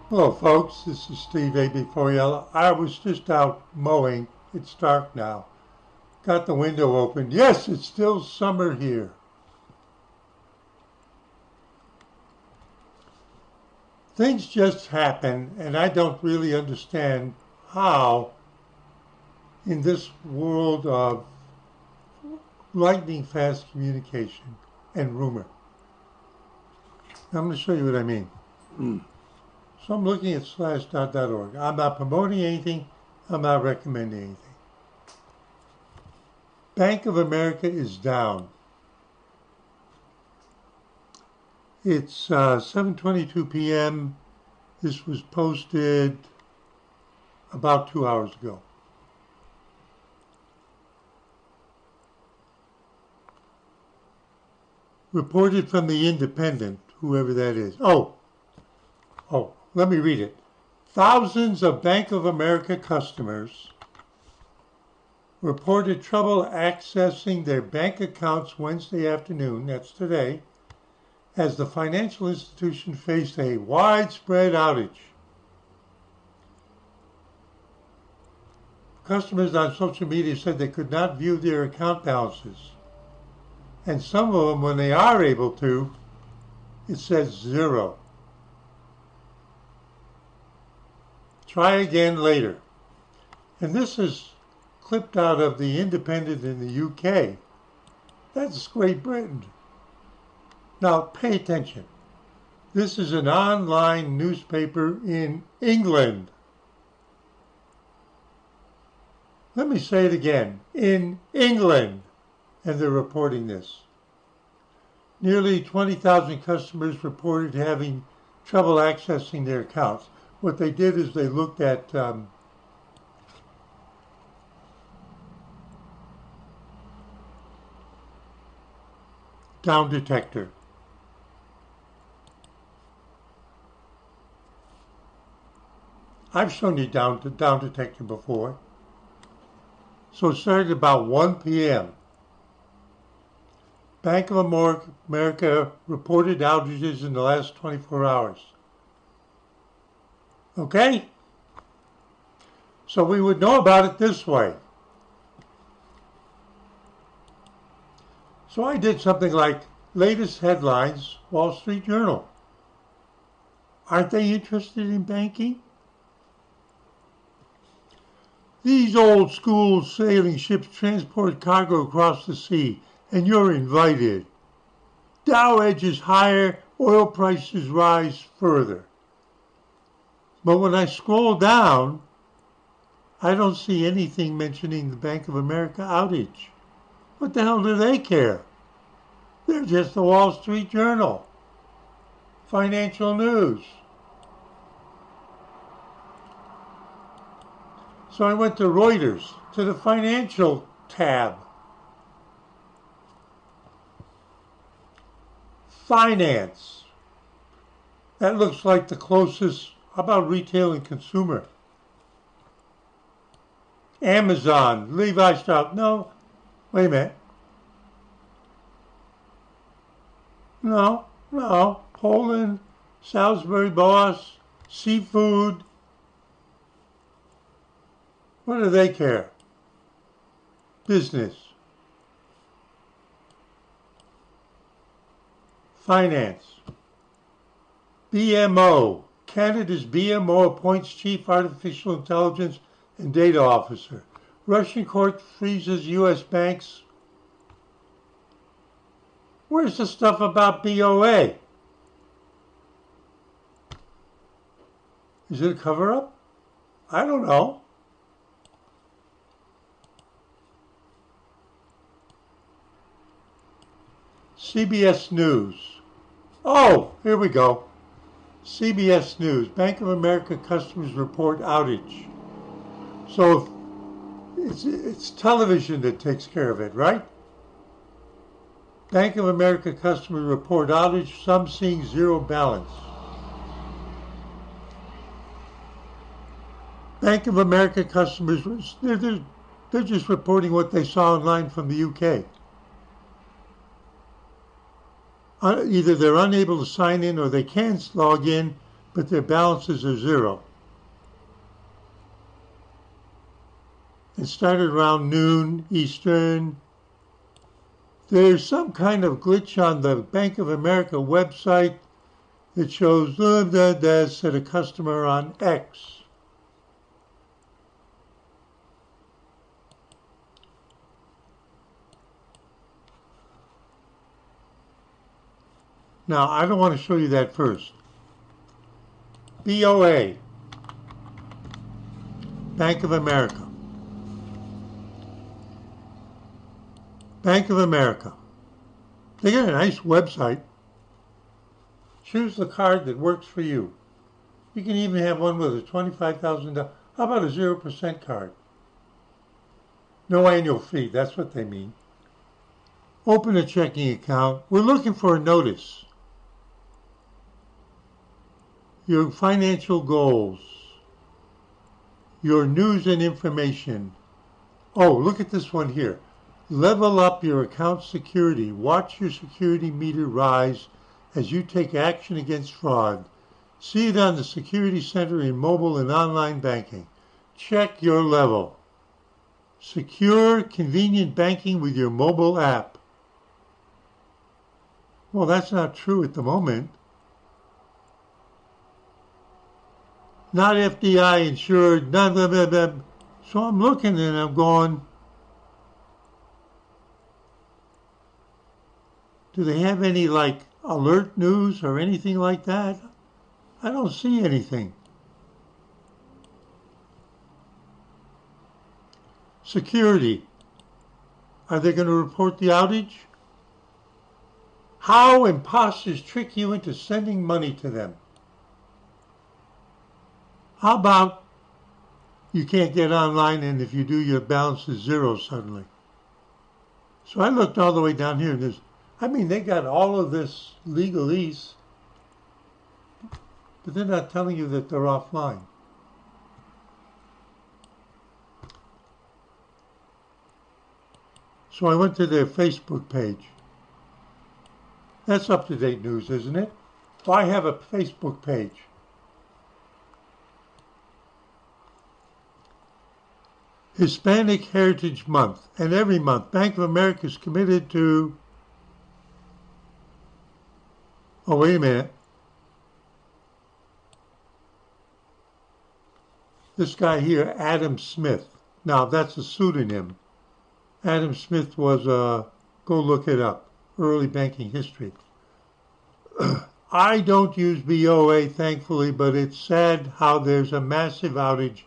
Hello folks, this is Steve AB4Yellow. I was just out mowing. It's dark now. Got the window open. Yes, it's still summer here. Things just happen and I don't really understand how in this world of lightning fast communication and rumor. Now I'm going to show you what I mean. So I'm looking at slash.org. I'm not promoting anything. I'm not recommending anything. Bank of America is down. It's 7:22 p.m. This was posted about 2 hours ago. Reported from the Independent, whoever that is. Oh, let me read it. Thousands of Bank of America customers reported trouble accessing their bank accounts Wednesday afternoon, that's today, as the financial institution faced a widespread outage. Customers on social media said they could not view their account balances. And some of them, when they are able to, it says zero. Try again later. And this is clipped out of the Independent in the UK. That's Great Britain. Now pay attention. This is an online newspaper in England. Let me say it again. In England. And they're reporting this. Nearly 20,000 customers reported having trouble accessing their accounts. What they did is they looked at down detector. I've shown you down detector before. So it started about 1 p.m. Bank of America reported outages in the last 24 hours. Okay? So we would know about it this way. So I did something like latest headlines, Wall Street Journal. Aren't they interested in banking? These old school sailing ships transport cargo across the sea, and you're invited. Dow edges higher, oil prices rise further. But when I scroll down, I don't see anything mentioning the Bank of America outage. What the hell do they care? They're just the Wall Street Journal. Financial news. So I went to Reuters, to the financial tab. Finance. That looks like the closest. How about retail and consumer? Amazon, Levi Strauss. No, wait a minute. No. Poland, Salisbury Boss, seafood. What do they care? Business. Finance. BMO. Canada's BMO appoints Chief Artificial Intelligence and Data Officer. Russian court freezes U.S. banks. Where's the stuff about BOA? Is it a cover-up? I don't know. CBS News. Oh, here we go. CBS News. Bank of America customers report outage. So it's television that takes care of it, right? Bank of America customers report outage, some seeing zero balance. Bank of America customers, they're just reporting what they saw online from the UK. Either they're unable to sign in or they can log in, but their balances are zero. It started around noon Eastern. There's some kind of glitch on the Bank of America website that shows said a customer on X. Now, I don't want to show you that first. BOA, Bank of America. Bank of America. They got a nice website. Choose the card that works for you. You can even have one with a $25,000. How about a 0% card? No annual fee, that's what they mean. Open a checking account. We're looking for a notice. Your financial goals. Your news and information. Oh, look at this one here. Level up your account security. Watch your security meter rise as you take action against fraud. See it on the Security Center in mobile and online banking. Check your level. Secure, convenient banking with your mobile app. Well, that's not true at the moment. Not FDI insured, blah, blah, blah, blah. So I'm looking and I'm going, do they have any like alert news or anything like that? I don't see anything. Security. Are they going to report the outage? How imposters trick you into sending money to them. How about you can't get online and if you do your balance is zero suddenly? So I looked all the way down here and they got all of this legalese, but they're not telling you that they're offline. So I went to their Facebook page. That's up-to-date news, isn't it? So I have a Facebook page. Hispanic Heritage Month, and every month Bank of America is committed to, oh wait a minute, this guy here, Adam Smith. Now that's a pseudonym. Adam Smith was, go look it up, early banking history. I don't use BOA thankfully, but it's sad how there's a massive outage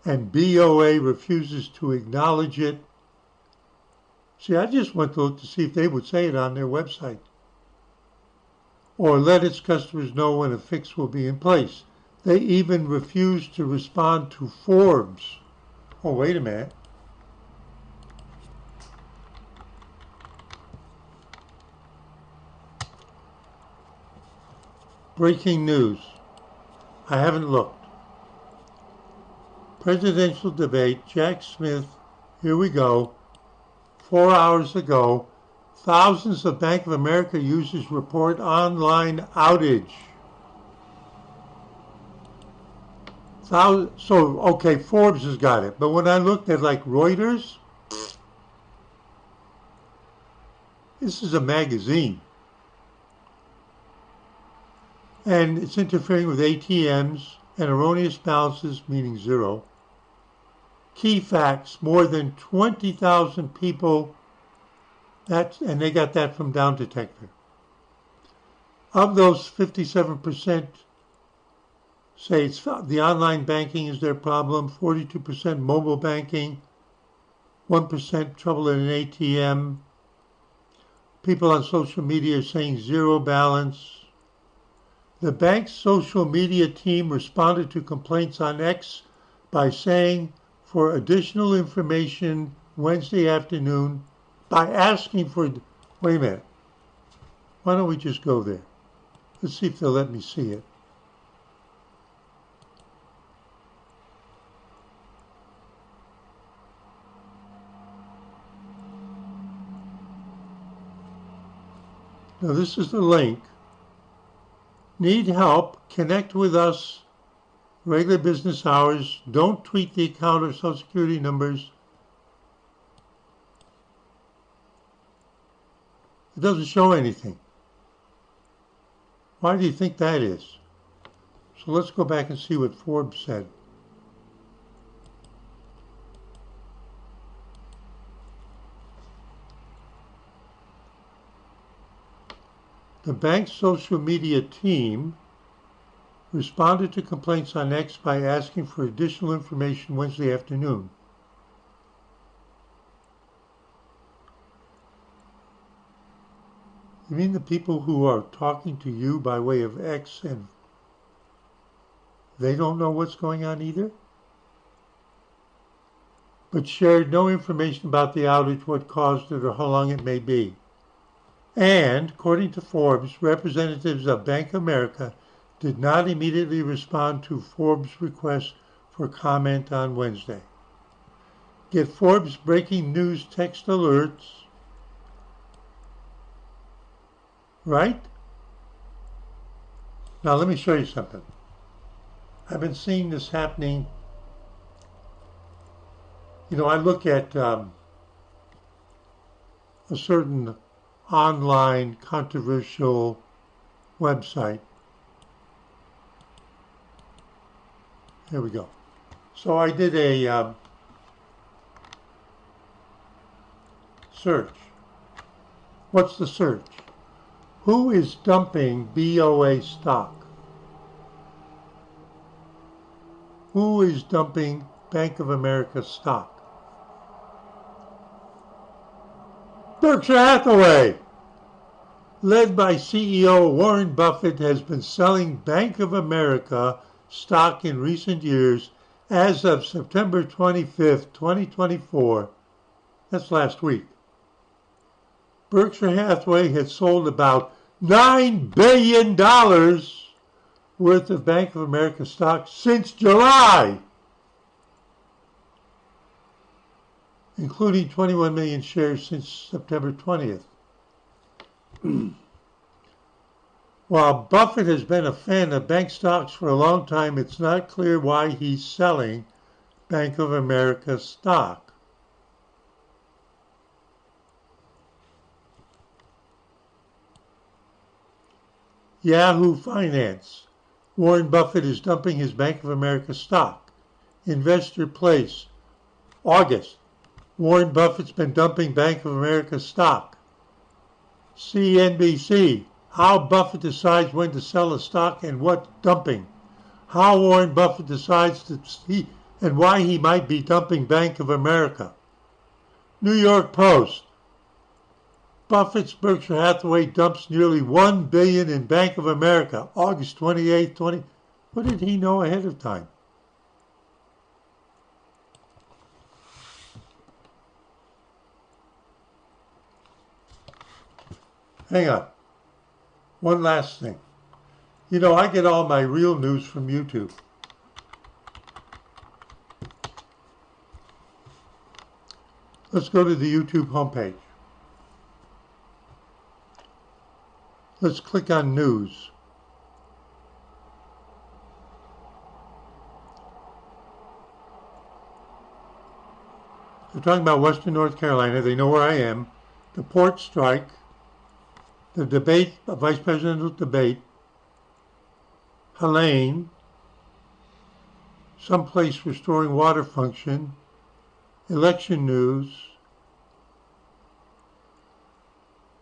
and BOA refuses to acknowledge it. See, I just went to look to see if they would say it on their website. Or let its customers know when a fix will be in place. They even refuse to respond to Forbes. Oh, wait a minute. Breaking news. I haven't looked. Presidential debate, Jack Smith, here we go. 4 hours ago, thousands of Bank of America users report online outage. So, okay, Forbes has got it. But when I looked at like Reuters, this is a magazine. And it's interfering with ATMs and erroneous balances, meaning zero. Key facts, more than 20,000 people, and they got that from Down Detector. Of those, 57% say it's the online banking is their problem, 42% mobile banking, 1% trouble in an ATM. People on social media are saying zero balance. The bank's social media team responded to complaints on X by saying, for additional information Wednesday afternoon, by asking for, wait a minute, why don't we just go there? Let's see if they'll let me see it. Now this is the link. Need help? Connect with us. Regular business hours. Don't tweet the account or social security numbers. It doesn't show anything. Why do you think that is? So let's go back and see what Forbes said. The bank's social media team responded to complaints on X by asking for additional information Wednesday afternoon. You mean the people who are talking to you by way of X and they don't know what's going on either? But shared no information about the outage, what caused it, or how long it may be. And, according to Forbes, representatives of Bank of America did not immediately respond to Forbes' request for comment on Wednesday. Get Forbes breaking news text alerts. Right? Now let me show you something. I've been seeing this happening. You know, I look at a certain online controversial website. There we go. So I did a search. What's the search? Who is dumping BOA stock? Who is dumping Bank of America stock? Berkshire Hathaway, led by CEO Warren Buffett, has been selling Bank of America stock in recent years. As of September 25th, 2024, that's last week, Berkshire Hathaway had sold about $9 billion worth of Bank of America stock since July, including 21 million shares since September 20th. While Buffett has been a fan of bank stocks for a long time, it's not clear why he's selling Bank of America stock. Yahoo Finance. Warren Buffett is dumping his Bank of America stock. Investor Place. August. Warren Buffett's been dumping Bank of America stock. CNBC. How Buffett decides when to sell a stock and what dumping. How Warren Buffett decides to see and why he might be dumping Bank of America. New York Post. Buffett's Berkshire Hathaway dumps nearly $1 billion in Bank of America. August 28, What did he know ahead of time? Hang on. One last thing. You know, I get all my real news from YouTube. Let's go to the YouTube homepage. Let's click on News. They're talking about Western North Carolina. They know where I am. The port strike. The debate, a vice presidential debate. Helene. Someplace restoring water function. Election news.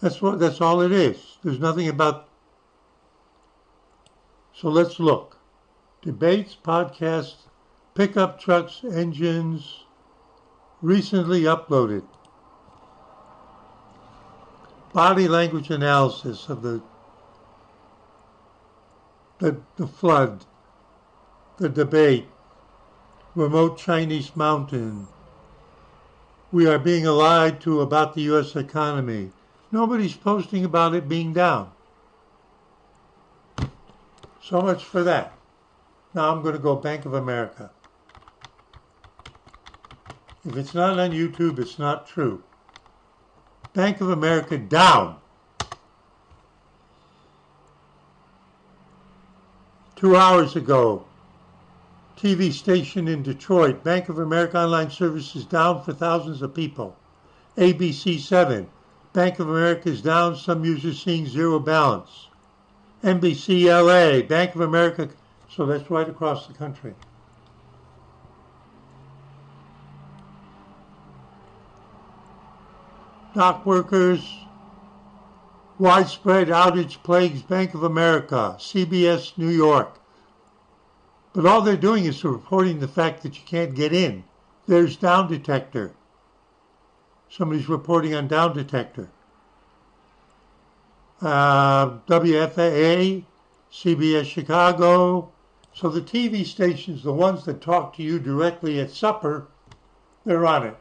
That's all it is. There's nothing about. So let's look. Debates, podcasts, pickup trucks, engines, recently uploaded. Body language analysis of the flood, the debate, remote Chinese mountain. We are being lied to about the U.S. economy. Nobody's posting about it being down. So much for that. Now I'm going to go Bank of America. If it's not on YouTube, it's not true. Bank of America down. 2 hours ago, TV station in Detroit, Bank of America online services down for thousands of people. ABC 7, Bank of America is down, some users seeing zero balance. NBC LA, Bank of America, so that's right across the country. Dock workers, widespread outage plagues Bank of America, CBS New York. But all they're doing is reporting the fact that you can't get in. There's down detector. Somebody's reporting on down detector. WFAA, CBS Chicago. So the TV stations, the ones that talk to you directly at supper, they're on it.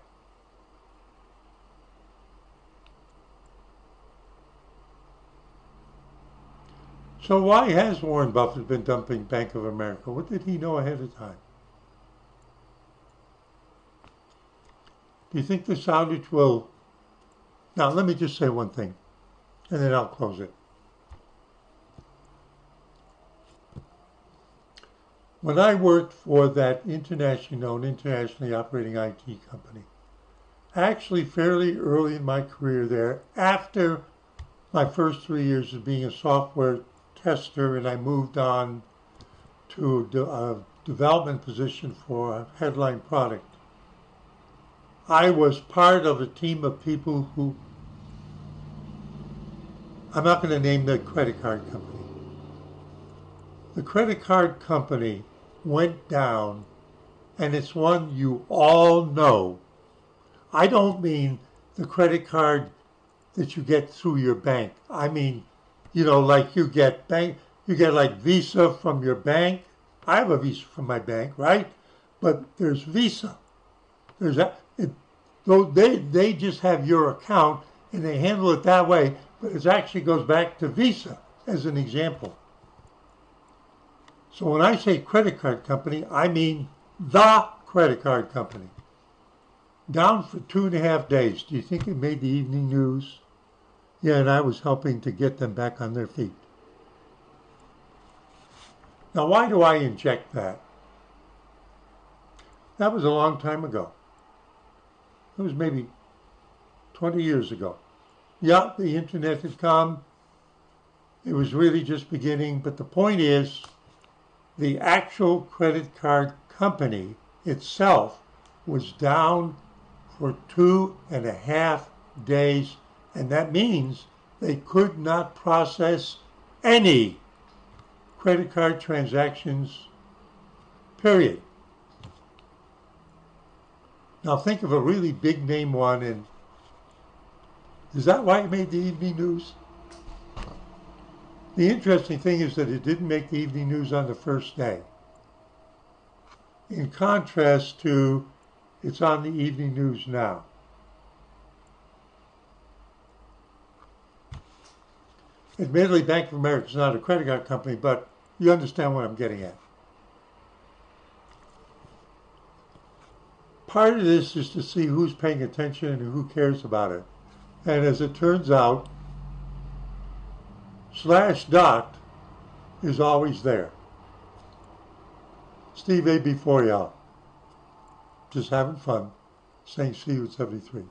So why has Warren Buffett been dumping Bank of America? What did he know ahead of time? Do you think this outage will... Now, let me just say one thing, and then I'll close it. When I worked for that internationally operating IT company, actually fairly early in my career there, after my first 3 years of being a software tester, and I moved on to a development position for a headline product, I was part of a team of people who, I'm not going to name the credit card company. The credit card company went down, and it's one you all know. I don't mean the credit card that you get through your bank. I mean, like you get like Visa from your bank. I have a Visa from my bank, right? But there's Visa. There's that. They just have your account and they handle it that way, but it actually goes back to Visa as an example. So when I say credit card company, I mean the credit card company. Down for 2.5 days. Do you think it made the evening news? Yeah, and I was helping to get them back on their feet. Now, why do I inject that? That was a long time ago. It was maybe 20 years ago. Yeah, the internet had come. It was really just beginning. But the point is, the actual credit card company itself was down for 2.5 days. And that means they could not process any credit card transactions, period. Now think of a really big name one, and is that why it made the evening news? The interesting thing is that it didn't make the evening news on the first day. In contrast to, it's on the evening news now. Admittedly, Bank of America is not a credit card company, but you understand what I'm getting at. Part of this is to see who's paying attention and who cares about it. And as it turns out, /dot is always there. Steve A. before y'all. Just having fun, saying see you at 73.